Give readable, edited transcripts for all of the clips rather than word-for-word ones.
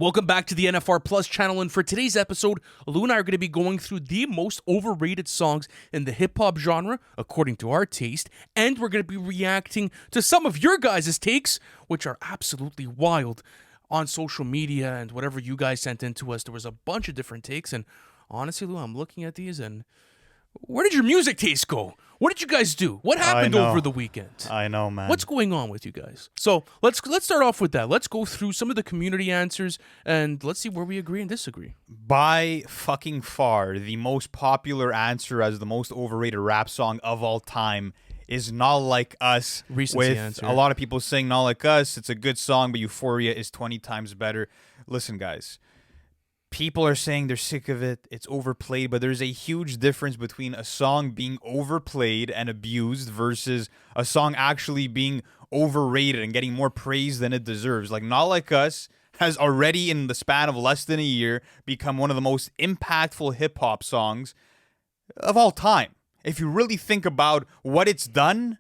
Welcome back to the NFR Plus channel, and for today's episode, Lou and I are going to be going through the most overrated songs in the hip-hop genre, according to our taste, and we're going to be reacting to some of your guys' takes, which are absolutely wild, on social media and whatever you guys sent in to us. There was a bunch of different takes, and honestly, Lou, I'm looking at these, and where did your music taste go? What did you guys do? What happened over the weekend? I know, man. What's going on with you guys? So let's start off with that. Let's go through some of the community answers and let's see where we agree and disagree. By fucking far, the most popular answer as the most overrated rap song of all time is Not Like Us. Recency with answer. A lot of people saying Not Like Us. It's a good song, but Euphoria is 20 times better. Listen, guys. People are saying they're sick of it, it's overplayed, but there's a huge difference between a song being overplayed and abused versus a song actually being overrated and getting more praise than it deserves. Like, Not Like Us has already, in the span of less than a year, become one of the most impactful hip-hop songs of all time. If you really think about what it's done,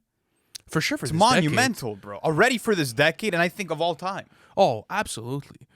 For sure, for it's this monumental, decade. bro. Already for this decade, and I think of all time. Oh, absolutely.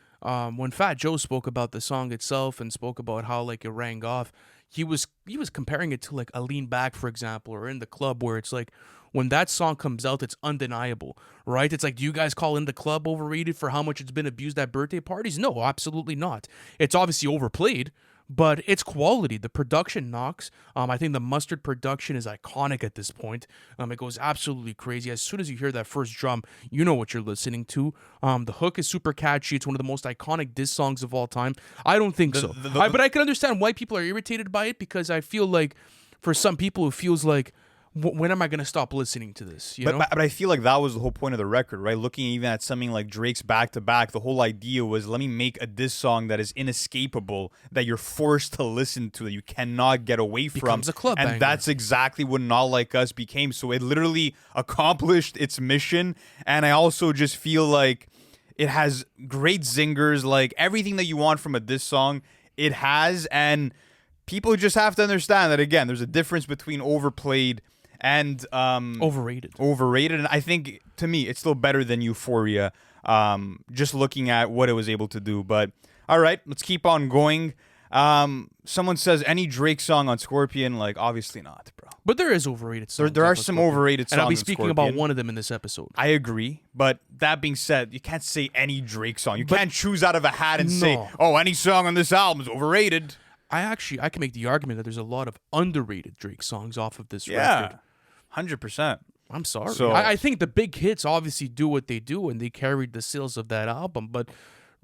When Fat Joe spoke about the song itself and spoke about how like it rang off, he was comparing it to like a Lean Back, for example, or In the Club, where it's like when that song comes out, it's undeniable, right? It's like, do you guys call In the Club overrated for how much it's been abused at birthday parties? No, absolutely not. It's obviously overplayed, but it's quality. The production knocks. I think the Mustard production is iconic at this point. It goes absolutely crazy. As soon as you hear that first drum, you know what you're listening to. The hook is super catchy. It's one of the most iconic diss songs of all time. I don't think so. But I can understand why people are irritated by it, because I feel like for some people it feels like, when am I going to stop listening to this? You know? But I feel like that was the whole point of the record, right? Looking even at something like Drake's Back to Back, the whole idea was, let me make a diss song that is inescapable, that you're forced to listen to, that you cannot get away from. Becomes a club and banger. That's exactly what Not Like Us became. So it literally accomplished its mission. And I also just feel like it has great zingers, like everything that you want from a diss song, it has. And people just have to understand that, again, there's a difference between overplayed and Overrated. And I think, to me, it's still better than Euphoria, just looking at what it was able to do. But all right, let's keep on going. Someone says, any Drake song on Scorpion? Like, obviously not, bro. But there is overrated songs. There are off of some Scorpion. overrated songs And I'll be on speaking about Scorpion. one of them in this episode. I agree, but that being said, you can't say any Drake song. You can't choose out of a hat and say, oh, any song on this album is overrated. I can make the argument that there's a lot of underrated Drake songs off of this record. Yeah, 100%. I'm sorry. So- I think the big hits obviously do what they do, and they carried the sales of that album. But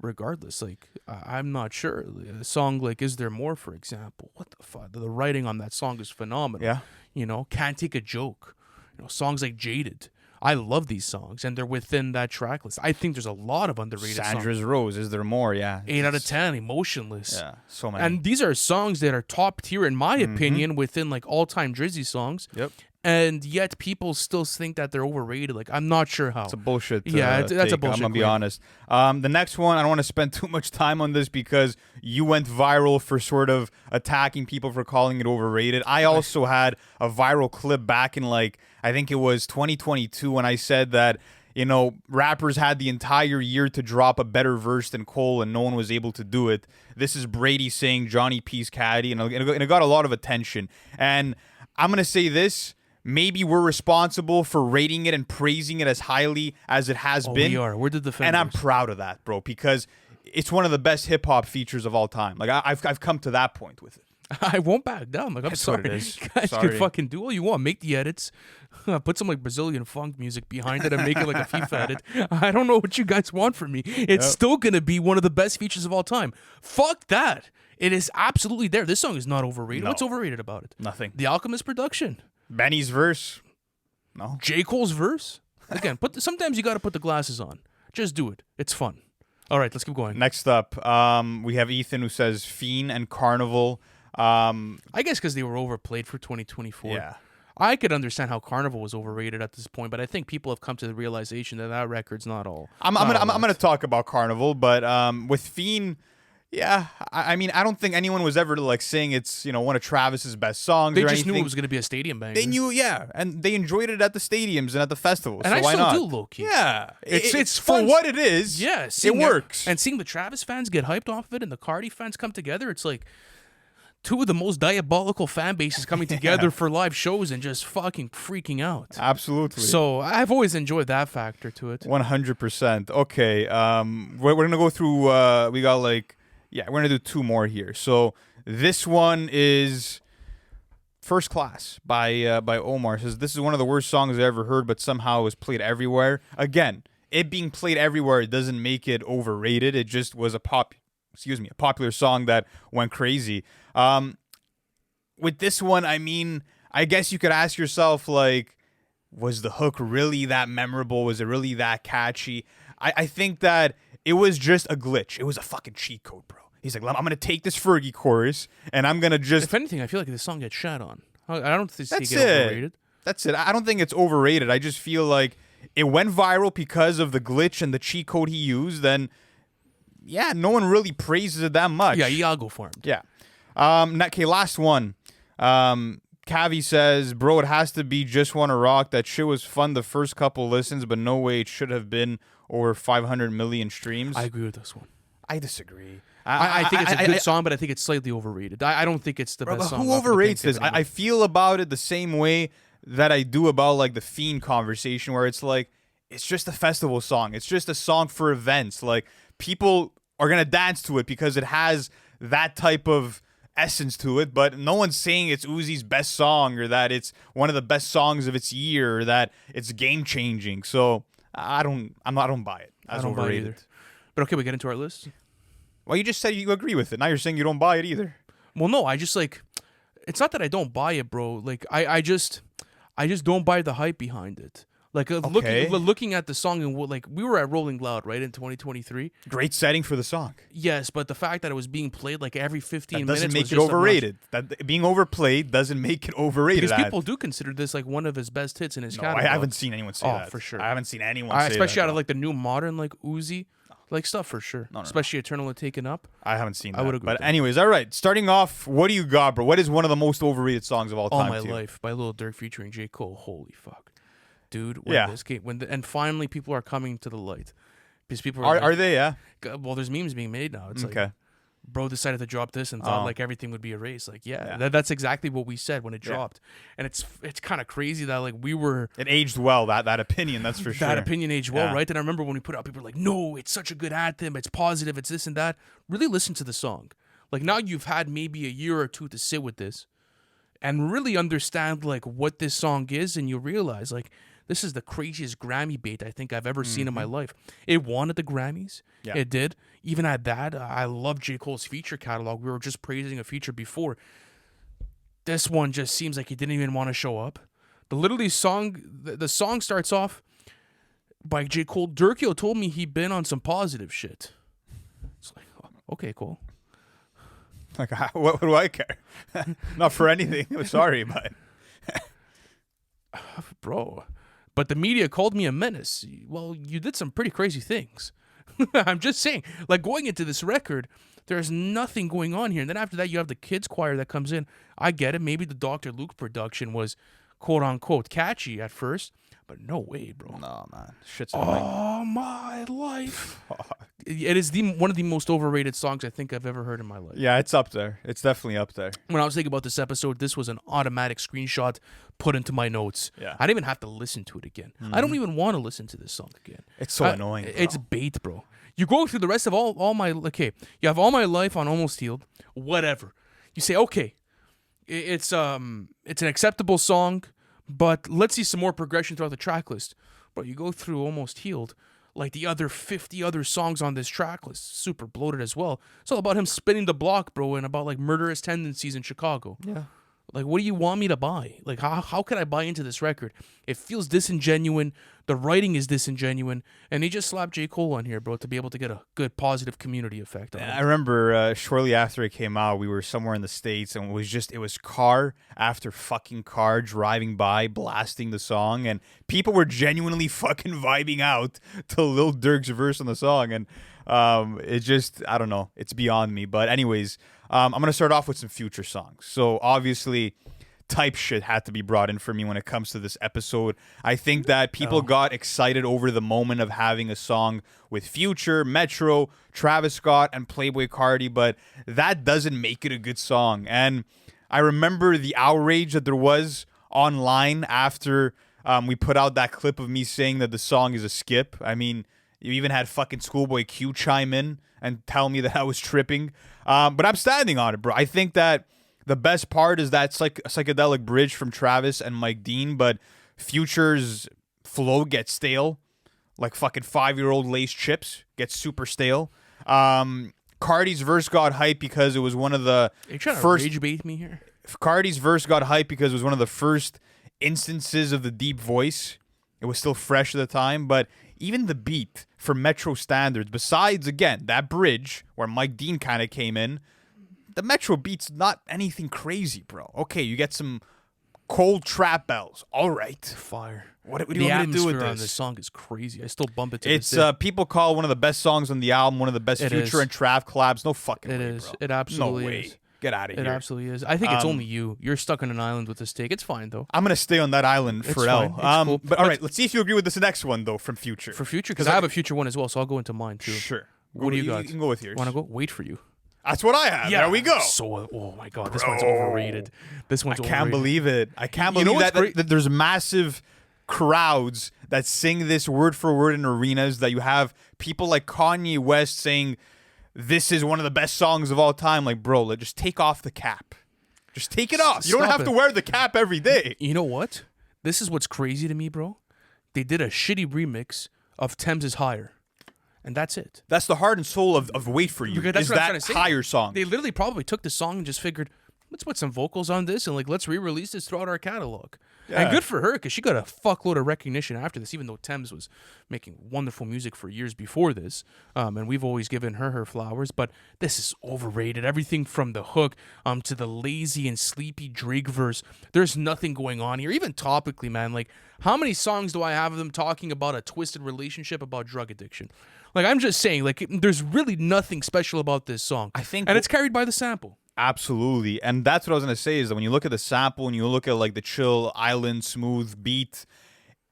regardless, like, I'm not sure. A song like Is There More, for example, what the fuck? The writing on that song is phenomenal. Yeah. You know, Can't Take a Joke. You know, songs like Jaded. I love these songs, and they're within that track list. I think there's a lot of underrated songs. Sandra's Rose, Is There More? Yeah. 8 out of 10, Emotionless. Yeah, so many. And these are songs that are top tier, in my opinion, within like all-time Drizzy songs. Yep. And yet people still think that they're overrated. Like, I'm not sure how. It's a bullshit. Yeah, that's a bullshit I'm gonna be claim. honest. The next one, I don't want to spend too much time on this because you went viral for sort of attacking people for calling it overrated. I also had a viral clip back in, like, I think it was 2022, when I said that, you know, rappers had the entire year to drop a better verse than Cole, and no one was able to do it. This is Brady saying Johnny P's Caddy, and it got a lot of attention. And I'm gonna say this. Maybe we're responsible for rating it and praising it as highly as it has been. We are. We're the defenders. And I'm proud of that, bro, because it's one of the best hip-hop features of all time. Like, I've come to that point with it. I won't back down. Like, I'm That's sorry. what it is. You guys Sorry. can fucking do all you want. Make the edits. Put some like Brazilian funk music behind it and make it like a FIFA edit. I don't know what you guys want from me. It's still going to be one of the best features of all time. Fuck that. It is absolutely there. This song is not overrated. No. What's overrated about it? Nothing. The Alchemist production. Benny's verse. No. J. Cole's verse. Again, sometimes you got to put the glasses on. Just do it. It's fun. All right, let's keep going. Next up, we have Ethan who says Fiend and Carnival. I guess because they were overplayed for 2024. Yeah. I could understand how Carnival was overrated at this point, but I think people have come to the realization that that record's not all. I'm gonna talk about Carnival, but with Fiend, Yeah, I mean, I don't think anyone was ever like saying it's, you know, one of Travis's best songs. They or just knew it anything. was going to be a stadium banger. They knew, yeah, and they enjoyed it at the stadiums and at the festivals. And so I why still not? do, low-key. Yeah, It's for fun. what it is. Yeah, it works. And seeing the Travis fans get hyped off of it and the Carti fans come together, it's like two of the most diabolical fan bases coming together for live shows and just fucking freaking out. Absolutely. So I've always enjoyed that factor to it. 100%. Okay, we're gonna go through. We got like, yeah, we're gonna do two more here. So this one is First Class by Omar. Says this is one of the worst songs I ever heard, but somehow it was played everywhere. Again, it being played everywhere doesn't make it overrated. It just was a popular song that went crazy. With this one, I mean, I guess you could ask yourself, like, was the hook really that memorable? Was it really that catchy? I think that it was just a glitch. It was a fucking cheat code, bro. He's like, I'm going to take this Fergie chorus, and I'm going to just... If anything, I feel like this song gets shat on. I don't think it gets overrated. That's it. I don't think it's overrated. I just feel like it went viral because of the glitch and the cheat code he used, then, yeah, no one really praises it that much. Yeah, Iago farmed. Yeah. Okay, last one. Cavi says, bro, it has to be Just Wanna Rock. That shit was fun the first couple listens, but no way it should have been over 500 million streams. I agree with this one. I disagree. I think it's a good song, but I think it's slightly overrated. I don't think it's the best song. Who overrates this? I feel about it the same way that I do about like the Fiend conversation, where it's like, it's just a festival song. It's just a song for events. Like, people are going to dance to it because it has that type of essence to it, but no one's saying it's Uzi's best song or that it's one of the best songs of its year or that it's game changing. So I don't buy it. I don't buy it either. But okay, we get into our list. Well, you just said you agree with it. Now you're saying you don't buy it either. Well, no, I just like, it's not that I don't buy it, bro. Like I just don't buy the hype behind it. Like looking at the song and like we were at Rolling Loud, right, in 2023. Great setting for the song. Yes, but the fact that it was being played like every 15 minutes doesn't make it overrated. That being overplayed doesn't make it overrated. Because people do consider this like one of his best hits in his catalog. I haven't seen anyone say that. For sure. I haven't seen anyone say that. Especially out of like the new modern like Uzi like stuff, for sure. Especially Eternal and Taken Up. I haven't seen that. I would agree. But anyways, all right. Starting off, what do you got, bro? What is one of the most overrated songs of all time? All My Life by Lil Durk featuring J. Cole. Holy fuck. Dude, this game, and finally people are coming to the light. Because people are they? Yeah. Well, there's memes being made now. It's okay. Like, bro decided to drop this and thought like everything would be erased. Like, that's exactly what we said when it dropped. And it's kind of crazy that like we were. It aged well. That opinion, that's for sure. That opinion aged well, right? And I remember when we put it out, people were like, "No, it's such a good anthem. It's positive. It's this and that." Really listen to the song. Like now you've had maybe a year or two to sit with this, and really understand like what this song is, and you realize like. This is the craziest Grammy bait I think I've ever seen in my life. It won at the Grammys. Yeah. It did. Even at that, I love J. Cole's feature catalog. We were just praising a feature before. This one just seems like he didn't even want to show up. The song starts off by J. Cole. Durkio told me he'd been on some positive shit. It's like, oh, okay, cool. Like, what do I care? Not for anything. I'm sorry, but... Bro... But the media called me a menace. Well, you did some pretty crazy things. I'm just saying, like going into this record, there's nothing going on here. And then after that, you have the kids choir that comes in. I get it. Maybe the Dr. Luke production was quote unquote catchy at first, but no way, bro. No, man. Shit's annoying. Oh, my life. It is one of the most overrated songs I think I've ever heard in my life. Yeah, it's up there. It's definitely up there. When I was thinking about this episode, this was an automatic screenshot put into my notes. Yeah. I didn't even have to listen to it again. I don't even want to listen to this song again. It's so annoying, bro. It's bait, bro. You go through the rest of all my... Okay, you have All My Life on Almost Healed. Whatever. You say, okay, it's an acceptable song, but let's see some more progression throughout the track list. Bro, you go through Almost Healed... Like the other 50 other songs on this track list, super bloated as well. It's all about him spinning the block, bro, and about like murderous tendencies in Chicago. Yeah. Like, what do you want me to buy? Like, how can I buy into this record? It feels disingenuine. The writing is disingenuine. And he just slapped J. Cole on here, bro, to be able to get a good positive community effect on it. I remember shortly after it came out, we were somewhere in the States, and it was car after fucking car driving by, blasting the song, and people were genuinely fucking vibing out to Lil Durk's verse on the song. And It just, I don't know. It's beyond me. But anyways, I'm going to start off with some Future songs. So obviously, type shit had to be brought in for me when it comes to this episode. I think that people got excited over the moment of having a song with Future, Metro, Travis Scott, and Playboi Carti, but that doesn't make it a good song. And I remember the outrage that there was online after we put out that clip of me saying that the song is a skip. I mean, you even had fucking Schoolboy Q chime in and tell me that I was tripping. But I'm standing on it, bro. I think that the best part is that psychedelic bridge from Travis and Mike Dean, but Future's flow gets stale. Like fucking 5-year-old Lay's chips gets super stale. Carti's verse got hype because it was one of the Are you trying first... to rage bait me here? Carti's verse got hype because it was one of the first instances of the deep voice. It was still fresh at the time, but even the beat for Metro standards, besides, again, that bridge where Mike Dean kind of came in, the Metro beat's not anything crazy, bro. Okay, you get some cold trap bells. All right. Fire. What do you want me to do with The atmosphere on this? this song is crazy. I still bump it to It's this day. people call one of the best songs on the album, one of the best It Future is. and Trav collabs. No fucking It way, is. bro. It absolutely no way. is. Get out of It here. absolutely is. I think it's only you. You're stuck on an island with this take. It's fine though. I'm gonna stay on that island It's for fine. now. It's cool. But all right, let's see if you agree with this next one though from Future. For Future, because I have a Future one as well, so I'll go into mine too. Sure. What do you got? You can go with yours. Want to go? Wait for you. That's what I have. There we go. So, oh my god, this one's overrated. This one's I overrated. can't believe it. I can't You know believe what's great? that there's massive crowds that sing this word for word in arenas, that you have people like Kanye West saying this is one of the best songs of all time. Like, bro, just take off the cap. Just take it off. You don't Stop have it. to wear the cap every day. You know what? This is what's crazy to me, bro. They did a shitty remix of Thames is Higher. And that's it. That's the heart and soul of Wait For You. Because that's is what I'm that trying to say. higher song. They literally probably took the song and just figured, let's put some vocals on this and like let's re-release this throughout our catalog. Yeah. And good for her because she got a fuckload of recognition after this, even though Thames was making wonderful music for years before this. And we've always given her flowers, but this is overrated. Everything from the hook to the lazy and sleepy Drake verse. There's nothing going on here. Even topically, man. Like, how many songs do I have of them talking about a twisted relationship about drug addiction? Like, I'm just saying, like, there's really nothing special about this song. I think- and it's carried by the sample. Absolutely. And that's what I was going to say is that when you look at the sample and you look at like the chill, island, smooth beat,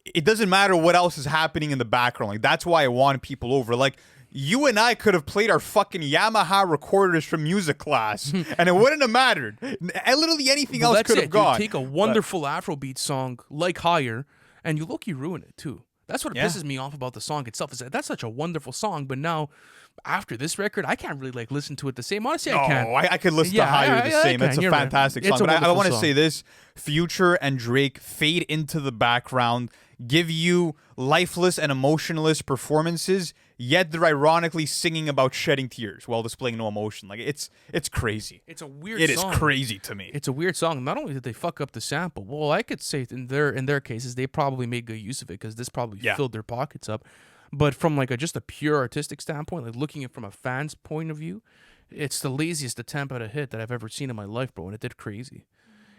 it doesn't matter what else is happening in the background. Like, that's why I want people over. Like, you and I could have played our fucking Yamaha recorders from music class and it wouldn't have mattered. Literally anything else could have gone. You take a wonderful Afrobeat song like Higher and you low-key ruin it too. That's what pisses me off about the song itself. Is that that's such a wonderful song, but now after this record, I can't really like listen to it the same. Honestly, I can't. Oh, I could listen to Higher the same. It's a You're right. fantastic It's song. a But I wonderful want to song. say this. Future and Drake fade into the background, give you lifeless and emotionless performances, yet they're ironically singing about shedding tears while displaying no emotion. Like, it's crazy. It's a weird It is song. crazy to me. It's a weird song. Not only did they fuck up the sample, well, I could say in their cases they probably made good use of it because this probably filled their pockets up. But from like just a pure artistic standpoint, like looking at it from a fan's point of view, it's the laziest attempt at a hit that I've ever seen in my life, bro. And it did crazy.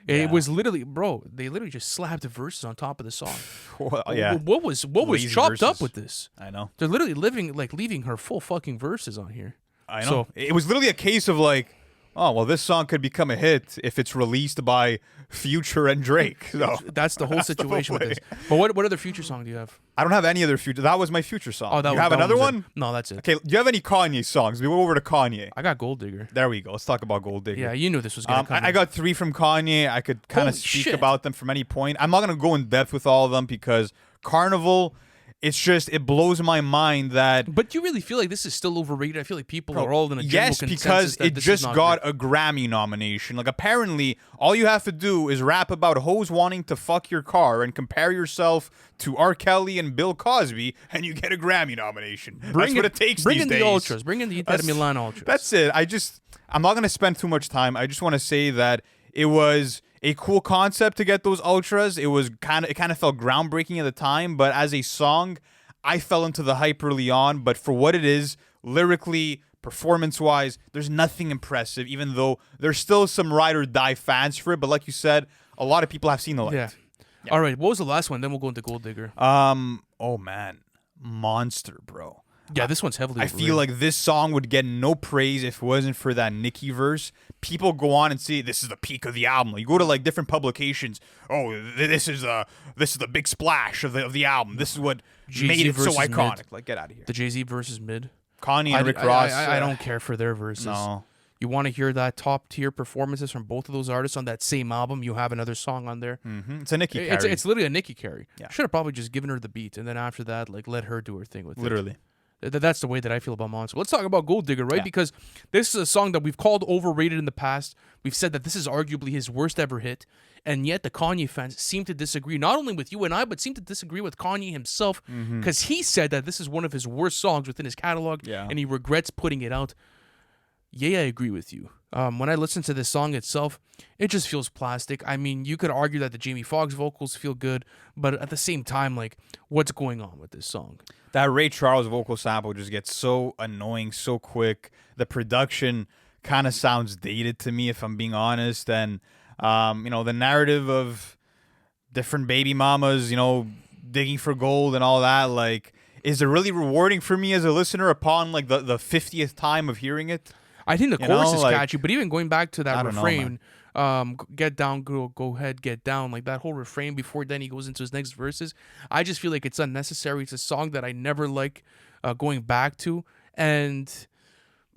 It was literally, bro. They literally just slapped the verses on top of the song. Well, yeah. What was Lazy chopped up verses. with this? I know. They're literally leaving her full fucking verses on here. I know. So- It was literally a case of like, oh, well, this song could become a hit if it's released by Future and Drake. So That's the whole That's the situation with way. this. But what other Future song do you have? I don't have any other Future. That was my Future song. Oh, that you have that another was it. one? No, that's it. Okay, do you have any Kanye songs? We went over to Kanye. I got Gold Digger. There we go. Let's talk about Gold Digger. Yeah, you knew this was gonna come. I got 3 from Kanye. I could kind of Holy speak shit. about them from any point. I'm not going to go in depth with all of them because Carnival, it blows my mind that... But do you really feel like this is still overrated? I feel like people are all in a general Yes, consensus because that it this is just not got great. a Grammy nomination. Like, apparently, all you have to do is rap about hoes wanting to fuck your car and compare yourself to R. Kelly and Bill Cosby, and you get a Grammy nomination. That's what it takes Bring these in days. the ultras. Bring in the Inter Milan ultras. That's it. I'm not going to spend too much time. I just want to say that it was a cool concept to get those ultras. It kind of felt groundbreaking at the time, but as a song, I fell into the hype early on. But for what it is, lyrically, performance-wise, there's nothing impressive, even though there's still some ride or die fans for it. But like you said, a lot of people have seen the light. Yeah. All right. What was the last one? Then we'll go into Gold Digger. Oh man, Monster, bro. Yeah, this one's heavily I overrated. feel like this song would get no praise if it wasn't for that Nicki verse. People go on and say this is the peak of the album. You go to like different publications. Oh, this is the big splash of the album. This is what Jay-Z made it so versus iconic. Mid. Like, get out of here. The Jay-Z versus Mid. Kanye and Rick Ross. I don't care for their verses. No. You want to hear that top tier performances from both of those artists on that same album? You have another song on there. It's a Nicki carry. It's literally a Nicki carry. Yeah. Should have probably just given her the beat, and then after that, like let her do her thing with it. Literally. That's the way that I feel about Monster. Let's talk about Gold Digger, right? Yeah. Because this is a song that we've called overrated in the past. We've said that this is arguably his worst ever hit, and yet the Kanye fans seem to disagree, not only with you and I, but seem to disagree with Kanye himself, because he said that this is one of his worst songs within his catalog, and he regrets putting it out. Yeah, I agree with you. When I listen to this song itself, it just feels plastic. I mean, you could argue that the Jamie Foxx vocals feel good, but at the same time, like, what's going on with this song? That Ray Charles vocal sample just gets so annoying so quick. The production kind of sounds dated to me, if I'm being honest. And, the narrative of different baby mamas, digging for gold and all that, like, is it really rewarding for me as a listener upon, like, the 50th time of hearing it? I think the chorus is like, catchy, but even going back to that I don't know, refrain, get down, girl, go ahead, get down, like that whole refrain before then he goes into his next verses, I just feel like it's unnecessary. It's a song that I never like going back to, and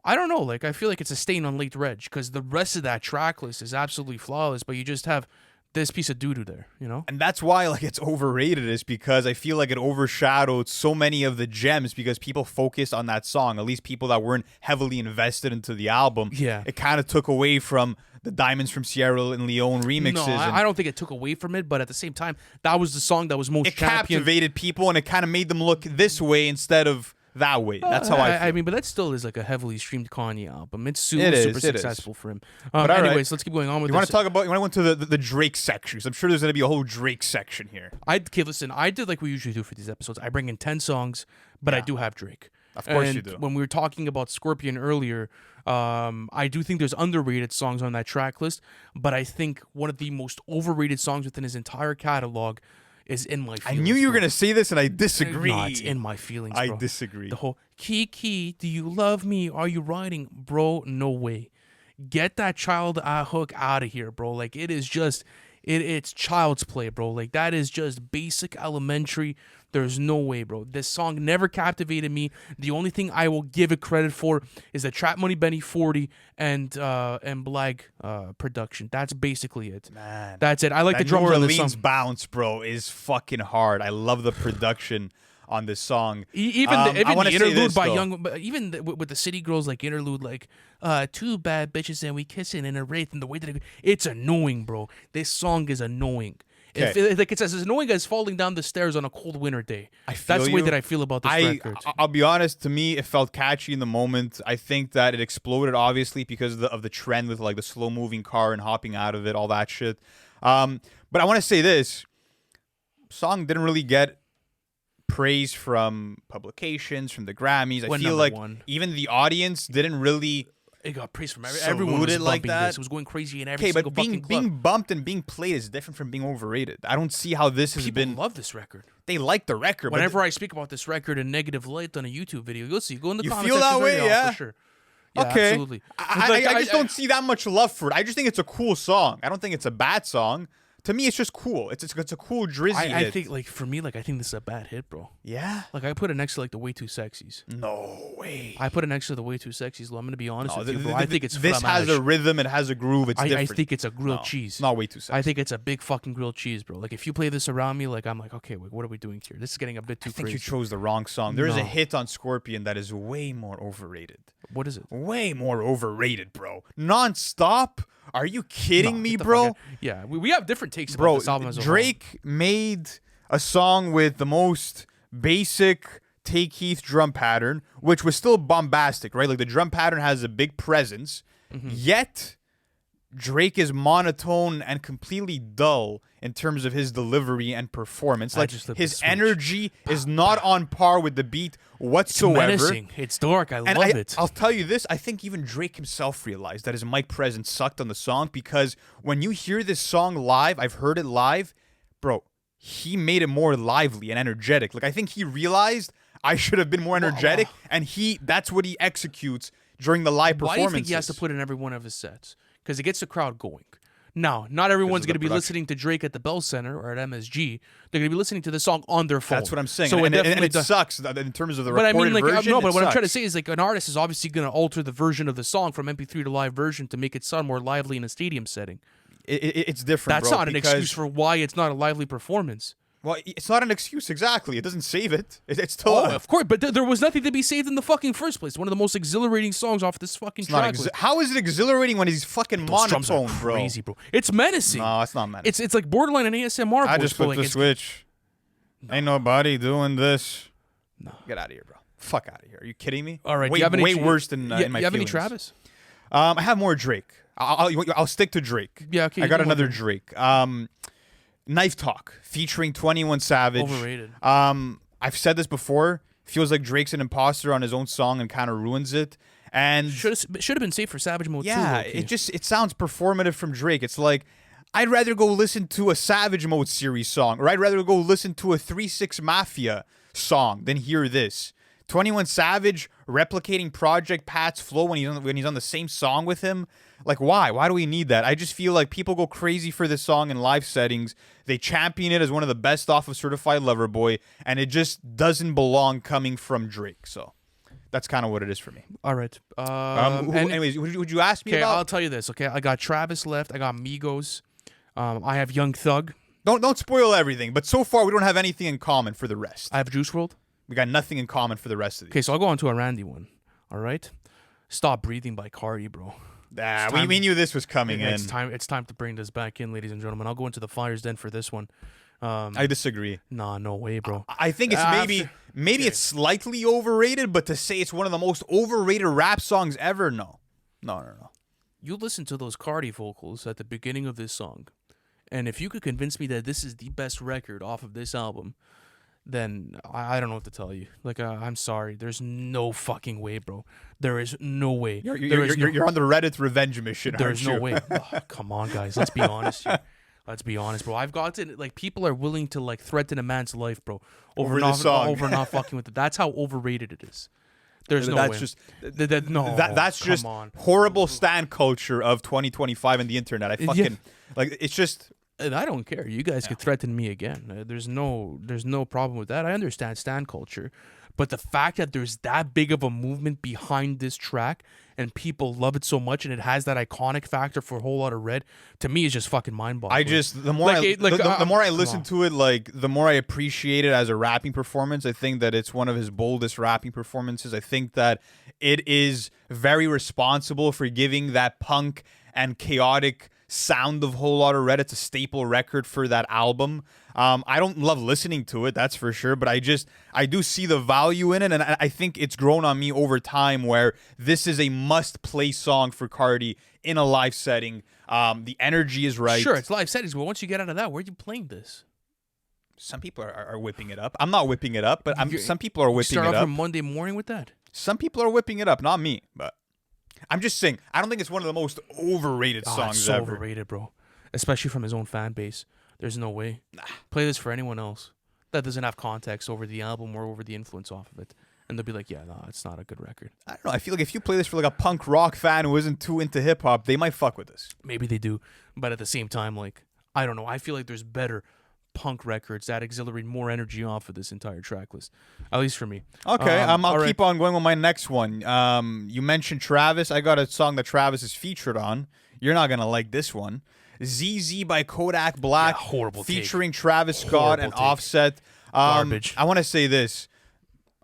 I don't know, like I feel like it's a stain on Late Reg, because the rest of that track list is absolutely flawless, but you just have this piece of doo-doo there, And that's why, like, it's overrated, is because I feel like it overshadowed so many of the gems because people focused on that song, at least people that weren't heavily invested into the album. Yeah. It kind of took away from the Diamonds from Sierra and Leone remixes. No, I don't think it took away from it, but at the same time, that was the song that was most It captivated people, and it kind of made them look this way instead of that way. That's how I feel. I mean, but that still is like a heavily streamed Kanye album. It's super successful for him. But anyways, let's keep going on with you this. Want to talk about? You want to go into the Drake section? I'm sure there's going to be a whole Drake section here. Listen, I did like we usually do for these episodes. I bring in 10 songs, but I do have Drake. Of course and you do. When we were talking about Scorpion earlier, I do think there's underrated songs on that track list, but I think one of the most overrated songs within his entire catalog is In My Feelings. I knew you were going to say this, and I disagree. No, it's In My Feelings, bro. I disagree. The whole, Kiki, do you love me? Are you riding? Bro, no way. Get that child hook out of here, bro. Like, it is just, it's child's play, bro. Like, that is just basic elementary. There's no way, bro. This song never captivated me. The only thing I will give it credit for is the Trap Money Benny 40 and Blag production. That's basically it. Man, that's it. I like the that drums New on this Orleans song. bounce, bro, is fucking hard. I love the production on this song. Even the interlude by though. Young, even with the City Girls like interlude, like two bad bitches and we kissing in a wraith, and the way that it's annoying, bro. This song is annoying. It's as annoying as falling down the stairs on a cold winter day. That's the way that I feel about this record. I'll be honest. To me, it felt catchy in the moment. I think that it exploded, obviously, because of the trend with like the slow moving car and hopping out of it, all that shit. But I want to say this: song didn't really get praise from publications, from the Grammys. I feel like even the audience didn't really. It got praise from everyone. Was like that. This. It was going crazy in every single fucking club. Being bumped and being played is different from being overrated. I don't see how this has been. People love this record. They like the record. Whenever I speak about this record in negative light on a YouTube video, you'll see. Go in the comments. You feel that way, yeah? For sure. Yeah, okay. Absolutely. I just don't see that much love for it. I just think it's a cool song. I don't think it's a bad song. To me, it's just cool. It's a cool Drizzy hit. I think, like, for me, like, I think this is a bad hit, bro. Yeah? Like, I put it next to, like, the Way Too Sexies. No way. I put it next to the Way Too Sexies. I'm going to be honest with you, bro. I think it's This has a rhythm. It has a groove. It's different. I think it's a grilled cheese. Not Way Too Sexy. I think it's a big fucking grilled cheese, bro. Like, if you play this around me, like, I'm like, okay, wait, what are we doing here? This is getting a bit too crazy. I think you chose the wrong song. There's a hit on Scorpion that is way more overrated. What is it? Way more overrated, bro. Nonstop? Are you kidding me, bro? Yeah, we have different takes about this album as a whole. Drake made a song with the most basic Take Heath drum pattern, which was still bombastic, right? Like, the drum pattern has a big presence, yet Drake is monotone and completely dull in terms of his delivery and performance. Like, his energy is not on par with the beat whatsoever. It's menacing. It's dark. I love it. I'll tell you this. I think even Drake himself realized that his mic presence sucked on the song, because when you hear this song live, I've heard it live, bro, he made it more lively and energetic. Like, I think he realized, I should have been more energetic. And that's what he executes during the live performances. Why do you think he has to put in every one of his sets? Because it gets the crowd going. Now, not everyone's going to be listening to Drake at the Bell Center or at MSG. They're going to be listening to the song on their phone. That's what I'm saying. So and it sucks in terms of the but recorded version. No, but what I'm trying to say is like an artist is obviously going to alter the version of the song from MP3 to live version to make it sound more lively in a stadium setting. It's different. That's not an excuse for why it's not a lively performance. Well, it's not an excuse exactly. It doesn't save it. It's still. Of course, but there was nothing to be saved in the fucking first place. One of the most exhilarating songs off this fucking track. How is it exhilarating when he's fucking monotone, bro? Crazy, bro. It's menacing. No, it's not menacing. It's like borderline an ASMR. I just flipped the switch. No. Ain't nobody doing this. No, get out of here, bro. Fuck out of here. Are you kidding me? All right, way worse than in my feelings. You have any Travis? I have more Drake. I'll stick to Drake. Yeah, okay. I got another Drake. Knife Talk featuring 21 Savage. Overrated. I've said this before. Feels like Drake's an imposter on his own song and kind of ruins it. And should have been safe for Savage Mode too. Yeah, it sounds performative from Drake. It's like I'd rather go listen to a Savage Mode series song, or I'd rather go listen to a 3-6 Mafia song than hear this. 21 Savage replicating Project Pat's flow when he's on the same song with him. Like, why? Why do we need that? I just feel like people go crazy for this song in live settings. They champion it as one of the best off of Certified Lover Boy, and it just doesn't belong coming from Drake. So that's kind of what it is for me. All right. Anyways, would you ask me about? Okay, I'll tell you this. Okay, I got Travis left. I got Migos. I have Young Thug. Don't spoil everything, but so far we don't have anything in common for the rest. I have Juice WRLD. We got nothing in common for the rest of these. Okay, so I'll go on to a Randy one. All right. Stop Breathing by Carti, bro. We knew this was coming in. It's time to bring this back in, ladies and gentlemen. I'll go into the Fire's Den for this one. I disagree. Nah, no way, bro. I think it's maybe it's slightly overrated, but to say it's one of the most overrated rap songs ever, no. You listen to those Carti vocals at the beginning of this song, and if you could convince me that this is the best record off of this album, then I don't know what to tell you. Like, I'm sorry. There's no fucking way, bro. There is no way. You're on the Reddit revenge mission, There's no way. Oh, come on, guys. Let's be honest here. Let's be honest, bro. I've gotten, like, people are willing to, like, threaten a man's life, bro. Over not fucking with it. That's how overrated it is. There's no way. That's just horrible stan culture of 2025 and the internet. It's just... And I don't care. You guys could threaten me again. There's no problem with that. I understand stan culture, but the fact that there's that big of a movement behind this track and people love it so much and it has that iconic factor for a whole lot of red, to me is just fucking mind-boggling. The more I listen to it, like the more I appreciate it as a rapping performance. I think that it's one of his boldest rapping performances. I think that it is very responsible for giving that punk and chaotic sound of Whole Lotta Red. It's a staple record for that album. I don't love listening to it, that's for sure, but I do see the value in it, and I think it's grown on me over time where this is a must-play song for Carti in a live setting. The energy is right. Sure, it's live settings, but once you get out of that, where are you playing this? Some people are whipping it up. I'm not whipping it up, but some people are whipping it up. Start off on Monday morning with that? Some people are whipping it up, not me, but... I'm just saying, I don't think it's one of the most overrated songs it's so ever. Overrated, bro. Especially from his own fan base. There's no way. Play this for anyone else that doesn't have context over the album or over the influence off of it. And they'll be like, yeah, no, it's not a good record. I don't know. I feel like if you play this for like a punk rock fan who isn't too into hip-hop, they might fuck with this. Maybe they do. But at the same time, like, I don't know. I feel like there's better punk records that exhilarate more energy off of this entire track list, at least for me. Okay, I'll keep on going with my next one. You mentioned Travis. I got a song that Travis is featured on. You're not gonna like this one. ZZ by Kodak Black, horrible featuring Travis Scott and Offset. Garbage. I want to say this.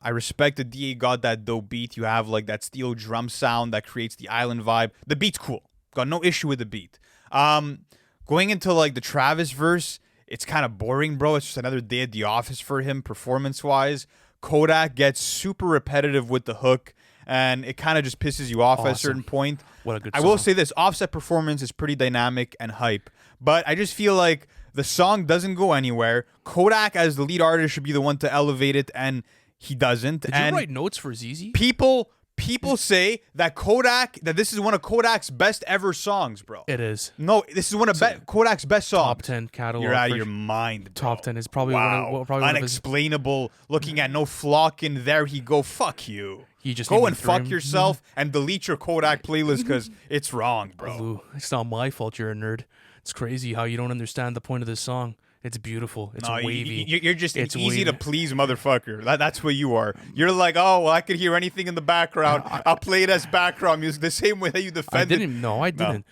I respect the DA got that dope beat. You have like that steel drum sound that creates the island vibe. The beat's cool. Got no issue with the beat. Going into like the Travis verse, it's kind of boring, bro. It's just another day at the office for him, performance-wise. Kodak gets super repetitive with the hook, and it kind of just pisses you off at a certain point. What a good song. I will say this. Offset performance is pretty dynamic and hype, but I just feel like the song doesn't go anywhere. Kodak, as the lead artist, should be the one to elevate it, and he doesn't. Did you write notes for ZZ? People People say that this is one of Kodak's best ever songs, bro. It is. No, this is one of Kodak's best songs. Top 10 catalog. You're out of your mind, bro. Top 10 is probably wow. one of his... Unexplainable. Looking at no flock in there he go. Fuck you. You just go and fuck yourself and delete your Kodak playlist because it's wrong, bro. Ooh, it's not my fault you're a nerd. It's crazy how you don't understand the point of this song. It's beautiful. It's wavy. You're just an easy wavy. to please motherfucker. That's what you are. You're like, oh, well, I could hear anything in the background. I'll play it as background music the same way that you defend it. I didn't.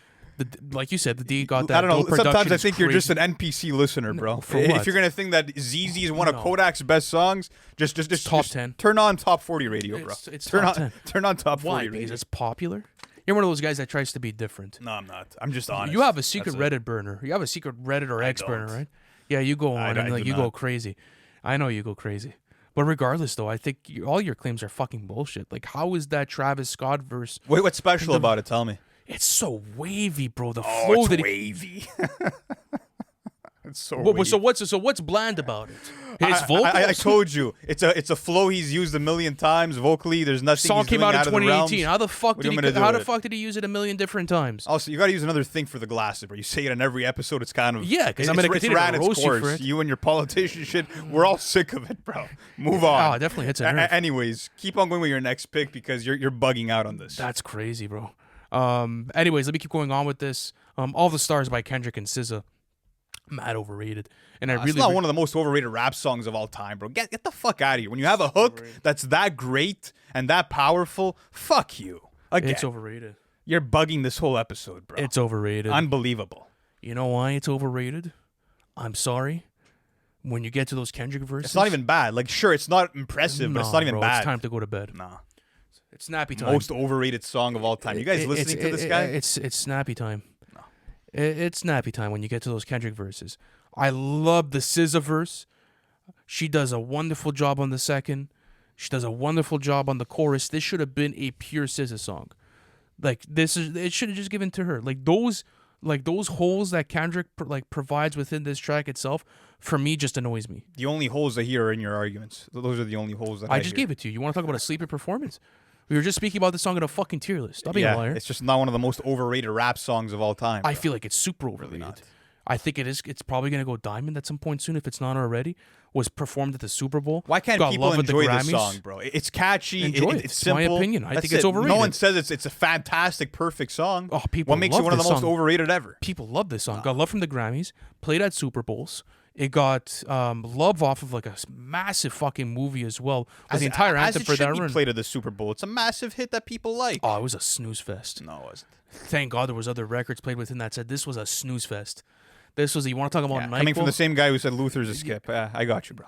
Like you said, the D got that. I don't know. Sometimes I think crazy. you're just an NPC listener, bro. No, for what? If you're gonna think that ZZ is one of Kodak's best songs, just top 10. Turn on Top 40 radio, bro. It's turn top on 10. Turn on Top 40 Why? radio. Because it's popular. You're one of those guys that tries to be different. No, I'm not. I'm just honest. You have a secret Reddit burner. You have a secret Reddit or X burner, right? Yeah, you go on and you go crazy. I know you go crazy. But regardless, though, I think all your claims are fucking bullshit. Like, how is that Travis Scott verse? Wait, what's special about it? Tell me. It's so wavy, bro. The flow it's wavy. It's so wavy. So what's bland about it? His vocals. I told you, it's a flow he's used a million times vocally. There's nothing. Song he's came doing out in of the 2018. realms. How the fuck did he use it a million different times? Also, you got to use another thing for the glasses, bro. You say it in every episode. It's kind of because I'm gonna continue to roast you for it. You and your politician shit. We're all sick of it, bro. Move on. Oh, it definitely hits a nerve. Anyways, keep on going with your next pick because you're bugging out on this. That's crazy, bro. Anyways, let me keep going on with this. All the Stars by Kendrick and SZA. Mad overrated. And it's not one of the most overrated rap songs of all time, bro. Get the fuck out of here. When you have a hook that's that great and that powerful, fuck you. Again, it's overrated. You're bugging this whole episode, bro. It's overrated. Unbelievable. You know why it's overrated? I'm sorry. When you get to those Kendrick verses, it's not even bad. Like, sure, it's not impressive, but it's not even bad. It's time to go to bed. Nah. It's snappy time. Most overrated song of all time. You guys listening to this guy? It's snappy time. No. It's snappy time when you get to those Kendrick verses. I love the SZA verse. She does a wonderful job on the second. She does a wonderful job on the chorus. This should have been a pure SZA song. Like it should have just given to her. Like those holes that Kendrick provides within this track itself, for me, just annoys me. The only holes I hear are in your arguments. Those are the only holes that I just gave it to you. You want to talk about a sleeper performance? We were just speaking about this song in a fucking tier list. Stop being a liar. It's just not one of the most overrated rap songs of all time. I feel like it's super overrated. Really not. I think it is. It's probably gonna go diamond at some point soon if it's not already. Was performed at the Super Bowl. Why can't people enjoy this song, bro? It's catchy. It's simple. My opinion. I think it's overrated. No one says it's a fantastic, perfect song. Oh, people. What makes it one of the most overrated ever? People love this song. Got love from the Grammys. Played at Super Bowls. It got love off of like a massive fucking movie as well. The entire anthem for that run. Played at the Super Bowl. It's a massive hit that people like. Oh, it was a snooze fest. No, it wasn't. Thank God there was other records played within that said this was a snooze fest. This was, you want to talk about coming from the same guy who said Luther's a skip. I got you, bro.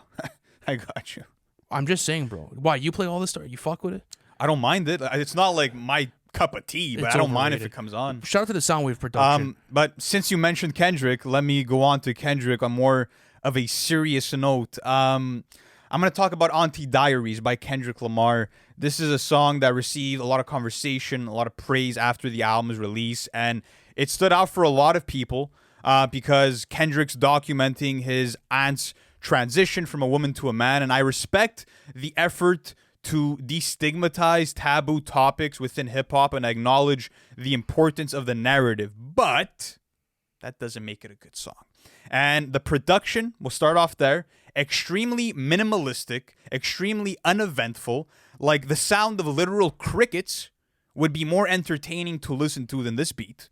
I got you. I'm just saying, bro. Why, you play all this stuff? You fuck with it? I don't mind it. It's not like my cup of tea, but I don't mind if it comes on. Shout out to the Soundwave production. But since you mentioned Kendrick, let me go on to Kendrick on more of a serious note. I'm going to talk about Auntie Diaries by Kendrick Lamar. This is a song that received a lot of conversation, a lot of praise after the album's release, and it stood out for a lot of people. Because Kendrick's documenting his aunt's transition from a woman to a man, and I respect the effort to destigmatize taboo topics within hip-hop and acknowledge the importance of the narrative, but that doesn't make it a good song. And the production, we'll start off there, extremely minimalistic, extremely uneventful, like the sound of literal crickets would be more entertaining to listen to than this beat.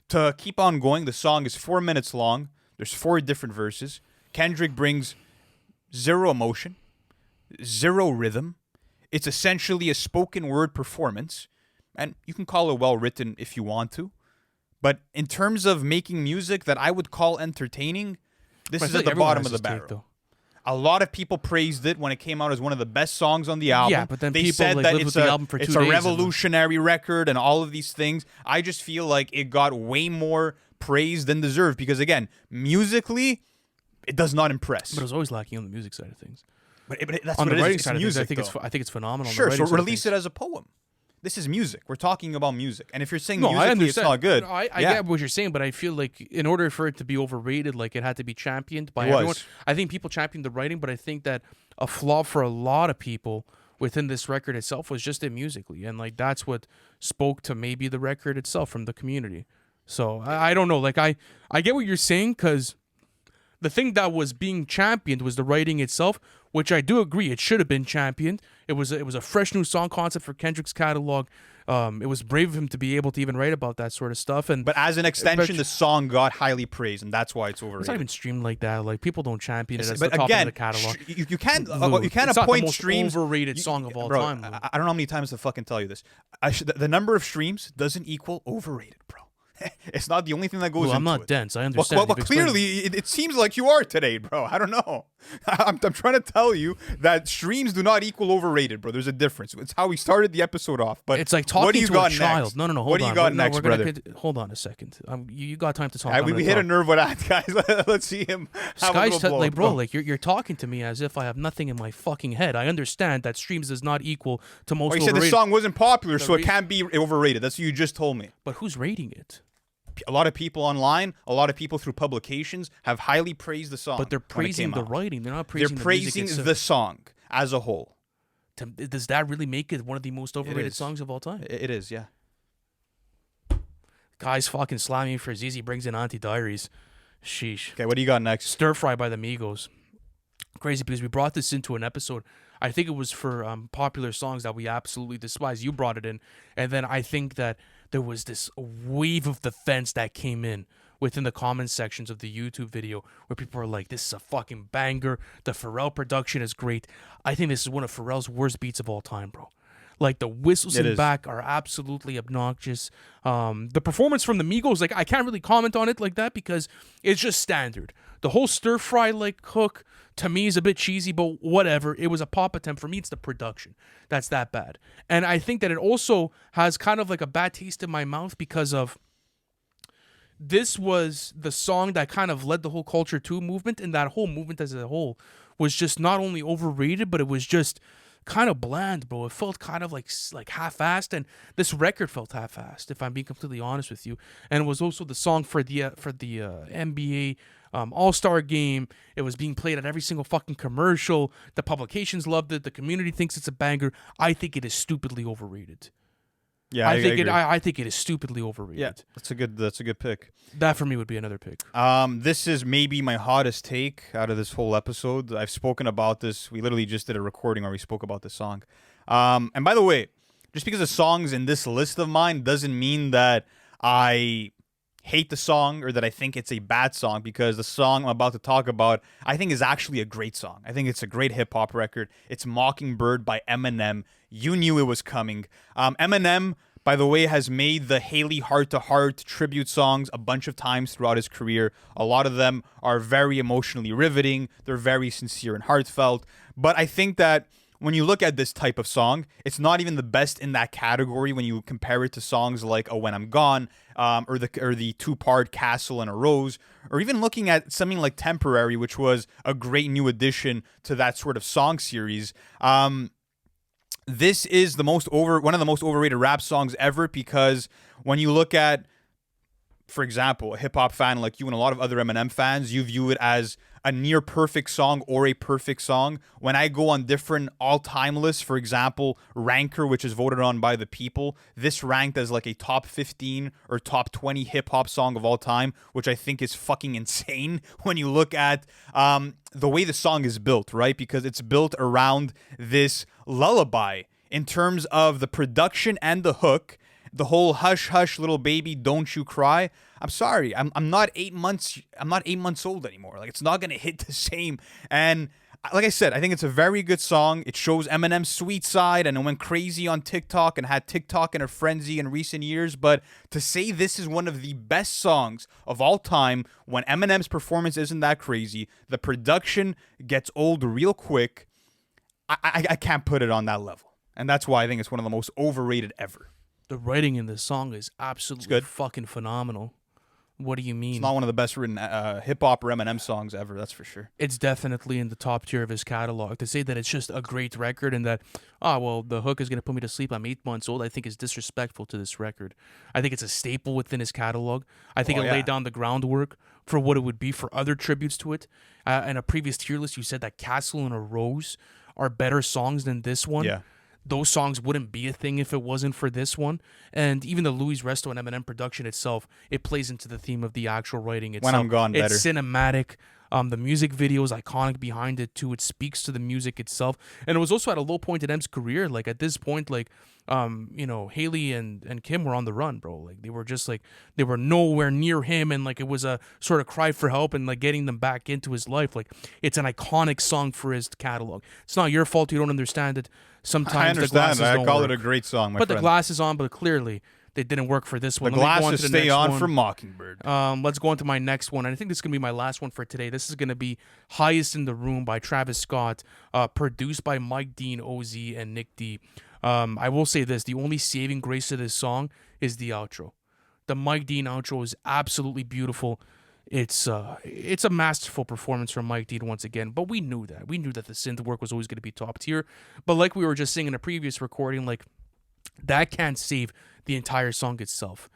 To keep on going, the song is 4 minutes long. There's 4 different verses. Kendrick brings 0 emotion, 0 rhythm. It's essentially a spoken word performance. And you can call it well-written if you want to. But in terms of making music that I would call entertaining, this is at the bottom of the barrel. A lot of people praised it when it came out as one of the best songs on the album. Yeah, but then they people said that lived with the album for 2 days. It's a revolutionary record and all of these things. I just feel like it got way more praise than deserved because, again, musically, it does not impress. But it was always lacking on the music side of things. But that's on what the it writing is. side It's music, I think it's phenomenal. Sure, so release it as a poem. This is music. We're talking about music. And if you're saying musically it's not good. No, I get what you're saying, but I feel like in order for it to be overrated, like it had to be championed by everyone. I think people championed the writing, but I think that a flaw for a lot of people within this record itself was just it musically, and like that's what spoke to maybe the record itself from the community. So I don't know, like I get what you're saying, because the thing that was being championed was the writing itself, which I do agree it should have been championed. It was a fresh new song concept for Kendrick's catalog. It was brave of him to be able to even write about that sort of stuff. But as an extension, the song got highly praised, and that's why it's overrated. It's not even streamed like that. Like, people don't champion it as but the top again, of the catalog. you can't It's not appoint the most streams. overrated song of all time. I don't know how many times to fucking tell you this. The number of streams doesn't equal overrated, bro. It's not the only thing that goes into it. I'm not dense. I understand. Well, clearly, it seems like you are today, bro. I don't know. I'm trying to tell you that streams do not equal overrated, bro. There's a difference. It's how we started the episode off. But it's like talking what do you to got a child. next? No. Hold what do you on. got next, brother? Hold on a second. You got time to talk. We hit a nerve with that, guys. Let's see him. Have a little blow. Like, bro, like you're talking to me as if I have nothing in my fucking head. I understand that streams does not equal to most. You overrated. said the song wasn't popular, so it can't be overrated. That's what you just told me. But who's rating it? A lot of people online, a lot of people through publications have highly praised the song. But they're praising the writing. They're not praising. They're praising the song as a whole. Does that really make it one of the most overrated songs of all time? It is, yeah. Guys fucking slamming for ZZ brings in Auntie Diaries. Sheesh. Okay, what do you got next? Stir Fry by the Migos. Crazy, because we brought this into an episode. I think it was for popular songs that we absolutely despise. You brought it in. And then I think that there was this wave of defense that came in within the comment sections of the YouTube video where people are like, this is a fucking banger. The Pharrell production is great. I think this is one of Pharrell's worst beats of all time, bro. Like, the whistles in the back are absolutely obnoxious. The performance from the Migos, like, I can't really comment on it like that because it's just standard. The whole stir fry like hook to me is a bit cheesy, but whatever. It was a pop attempt. For me, it's the production that's that bad. And I think that it also has kind of like a bad taste in my mouth because of this was the song that kind of led the whole Culture 2 movement, and that whole movement as a whole was just not only overrated, but it was just kind of bland, bro. It felt kind of like half-assed, and this record felt half-assed, if I'm being completely honest with you. And it was also the song for the NBA All-Star game. It was being played at every single fucking commercial. The publications loved it. The community thinks it's a banger. I think it is stupidly overrated. Yeah, I think it is stupidly overrated. Yeah, that's a good pick. That for me would be another pick. This is maybe my hottest take out of this whole episode. I've spoken about this. We literally just did a recording where we spoke about this song. And by the way, just because the song's in this list of mine doesn't mean that I hate the song or that I think it's a bad song, because the song I'm about to talk about I think is actually a great song. I think it's a great hip-hop record. It's Mockingbird by Eminem. You knew it was coming. Eminem, by the way, has made the Haley Heart to Heart tribute songs a bunch of times throughout his career. A lot of them are very emotionally riveting. They're very sincere and heartfelt. But I think that when you look at this type of song, it's not even the best in that category when you compare it to songs like "Oh When I'm Gone," or the two-part "Castle and a Rose," or even looking at something like "Temporary," which was a great new addition to that sort of song series. This is one of the most overrated rap songs ever, because when you look at, for example, a hip-hop fan like you and a lot of other Eminem fans, you view it as a near perfect song or a perfect song. When I go on different all-time lists, for example, Ranker, which is voted on by the people, this ranked as like a top 15 or top 20 hip-hop song of all time, which I think is fucking insane when you look at the way the song is built, right? Because it's built around this lullaby in terms of the production and the hook. The whole hush hush little baby don't you cry. I'm sorry, I'm not 8 months old anymore. Like, it's not gonna hit the same. And like I said, I think it's a very good song. It shows Eminem's sweet side, and it went crazy on TikTok and had TikTok in a frenzy in recent years. But to say this is one of the best songs of all time when Eminem's performance isn't that crazy, the production gets old real quick, I can't put it on that level. And that's why I think it's one of the most overrated ever. The writing in this song is absolutely fucking phenomenal. What do you mean? It's not one of the best written hip-hop or Eminem songs ever, that's for sure. It's definitely in the top tier of his catalog. To say that it's just a great record and that, the hook is going to put me to sleep, I'm 8 months old, I think is disrespectful to this record. I think it's a staple within his catalog. I think it laid down the groundwork for what it would be for other tributes to it. In a previous tier list, you said that Castle and a Rose are better songs than this one. Yeah. Those songs wouldn't be a thing if it wasn't for this one. And even the Louis Resto and Eminem production itself, it plays into the theme of the actual writing itself. When I'm Gone better. It's cinematic. The music video is iconic behind it too. It speaks to the music itself. And it was also at a low point in M's career. Like at this point, like Haley and Kim were on the run, bro. Like they were just like they were nowhere near him, and like it was a sort of cry for help and like getting them back into his life. Like it's an iconic song for his catalog. It's not your fault you don't understand it. Sometimes I understand. the glasses I don't call work. it a great song, my But friend. the glasses on, but clearly they didn't work for this one. The Let me go on glasses to the stay next on one. for Mockingbird. Let's go on to my next one. And I think this is going to be my last one for today. This is going to be Highest in the Room by Travis Scott, produced by Mike Dean, OZ, and Nick D. I will say this. The only saving grace of this song is the outro. The Mike Dean outro is absolutely beautiful. It's a masterful performance from Mike Dean once again, but we knew that. We knew that the synth work was always going to be top tier. But like we were just saying in a previous recording, like that can't save the entire song itself.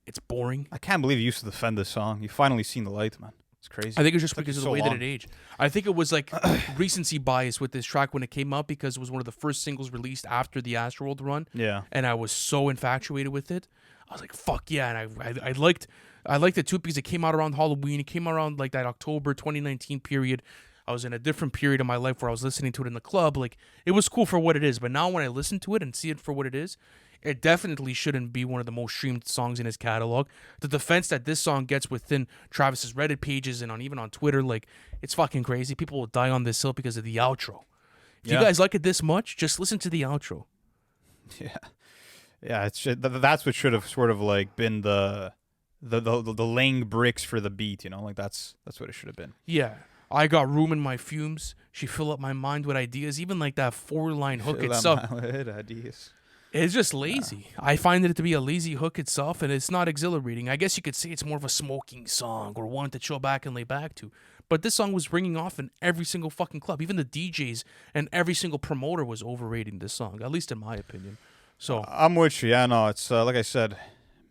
It's boring. I can't believe you used to defend this song. You finally seen the light, man. It's crazy. I think it's just Took because you of the so way long. that it aged. I think it was like recency bias with this track when it came out because it was one of the first singles released after the Astroworld run. Yeah. And I was so infatuated with it. I was like, fuck yeah. And I liked it too because it came out around Halloween. It came out around like that October 2019 period. I was in a different period of my life where I was listening to it in the club. Like, it was cool for what it is. But now when I listen to it and see it for what it is, it definitely shouldn't be one of the most streamed songs in his catalog. The defense that this song gets within Travis's Reddit pages and even on Twitter, like, it's fucking crazy. People will die on this hill because of the outro. If you guys like it this much, just listen to the outro. Yeah. Yeah, that's what should have sort of like been the laying bricks for the beat, you know? Like that's what it should have been. Yeah. I got room in my fumes. She fill up my mind with ideas. Even like that 4-line hook itself. Ideas. It's just lazy. I find it to be a lazy hook itself, and it's not exhilarating. I guess you could say it's more of a smoking song or one to chill back and lay back to. But this song was ringing off in every single fucking club. Even the DJs and every single promoter was overrating this song, at least in my opinion. So I'm with you. Yeah, no, it's like I said,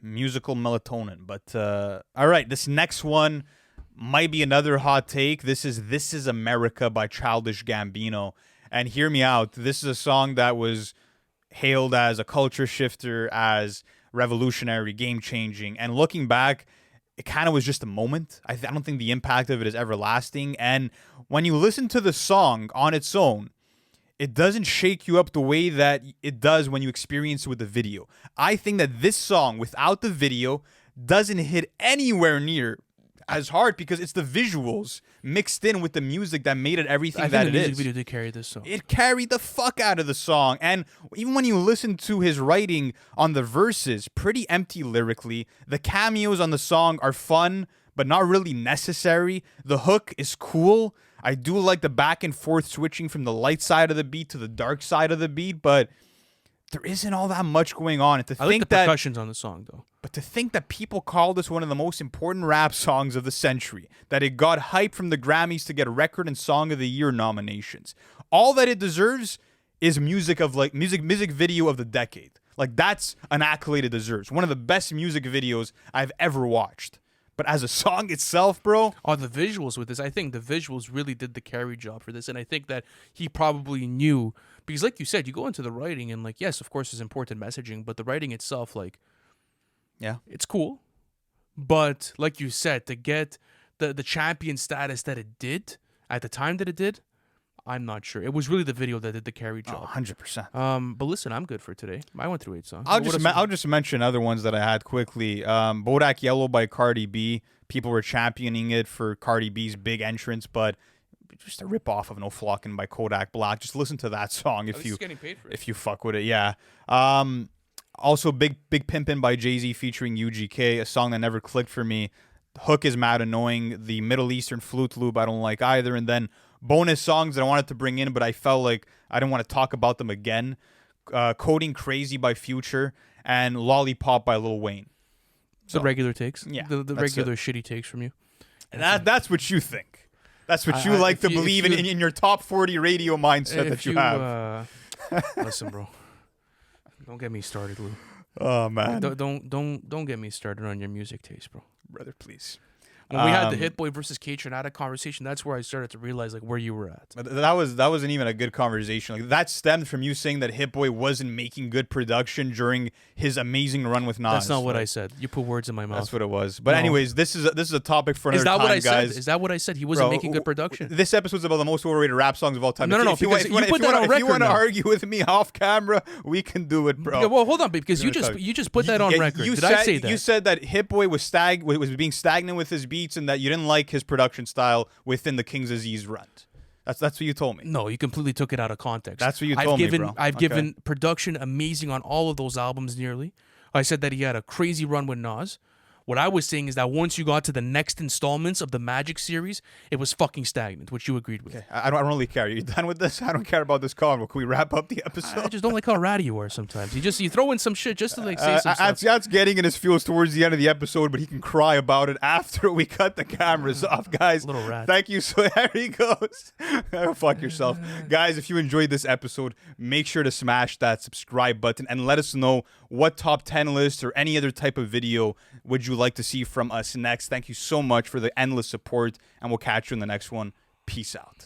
musical melatonin. But all right, this next one might be another hot take. This is America by Childish Gambino. And hear me out. This is a song that was hailed as a culture shifter, as revolutionary, game-changing. And looking back, it kind of was just a moment. I don't think the impact of it is everlasting. And when you listen to the song on its own, it doesn't shake you up the way that it does when you experience it with the video. I think that this song, without the video, doesn't hit anywhere near as hard because it's the visuals mixed in with the music that made it everything that it is. the music video did carry this song. It carried the fuck out of the song. And even when you listen to his writing on the verses, pretty empty lyrically. The cameos on the song are fun, but not really necessary. The hook is cool. I do like the back and forth switching from the light side of the beat to the dark side of the beat, but there isn't all that much going on. And I like the percussions on the song, though. But to think that people call this one of the most important rap songs of the century, that it got hype from the Grammys to get Record and Song of the Year nominations, all that it deserves is music video of the decade. Like, that's an accolade it deserves. One of the best music videos I've ever watched. But as a song itself, bro. Oh, the visuals with this. I think the visuals really did the carry job for this. And I think that he probably knew. Because like you said, you go into the writing and like, yes, of course, there's important messaging. But the writing itself, like, yeah, it's cool. But like you said, to get the champion status that it did at the time that it did, I'm not sure. It was really the video that did the carry job. 100%. But listen, I'm good for today. I went through 8 songs. I'll just mention other ones that I had quickly. Bodak Yellow by Cardi B. People were championing it for Cardi B's big entrance, but just a rip off of No Flockin' by Kodak Black. Just listen to that song if you fuck with it. Yeah. Also, Big Pimpin' by Jay-Z featuring UGK, a song that never clicked for me. The hook is mad annoying. The Middle Eastern flute loop I don't like either. And then bonus songs that I wanted to bring in, but I felt like I didn't want to talk about them again. Coding Crazy by Future and Lollipop by Lil Wayne. So, the regular takes. Yeah. The regular shitty takes from you. And that's what you think. That's what you like to believe in your top 40 radio mindset that you have. Listen, bro. Don't get me started, Lou. Oh man. Don't get me started on your music taste, bro. Brother, please. When we had the Hit Boy versus K Tronada conversation, that's where I started to realize like where you were at. That wasn't even a good conversation. Like that stemmed from you saying that Hit Boy wasn't making good production during his amazing run with Nas. That's not what I said. You put words in my mouth. That's what it was. But anyways, this is a topic for another time, what I guys. said? Is that what I said? He wasn't making good production. This episode's about the most overrated rap songs of all time. No. If you want to argue with me off camera, we can do it, bro. Yeah, well, hold on, because you just put that on record. Did I say that? You said that Hit Boy was being stagnant with his beats and that you didn't like his production style within the King's Disease run. That's what you told me. No, you completely took it out of context. That's what you told me, bro. I've given production amazing on all of those albums nearly. I said that he had a crazy run with Nas. What I was saying is that once you got to the next installments of the Magic series, it was fucking stagnant, which you agreed with. Okay, I don't really care. Are you done with this? I don't care about this convo. Can we wrap up the episode? I just don't like how ratty you are sometimes. You throw in some shit just to like say some stuff. That's getting in his feels towards the end of the episode, but he can cry about it after we cut the cameras off, guys. Little rat. Thank you. So there he goes. Fuck yourself. Guys, if you enjoyed this episode, make sure to smash that subscribe button and let us know what top 10 list or any other type of video would you like to see from us next. Thank you so much for the endless support, and we'll catch you in the next one. Peace out.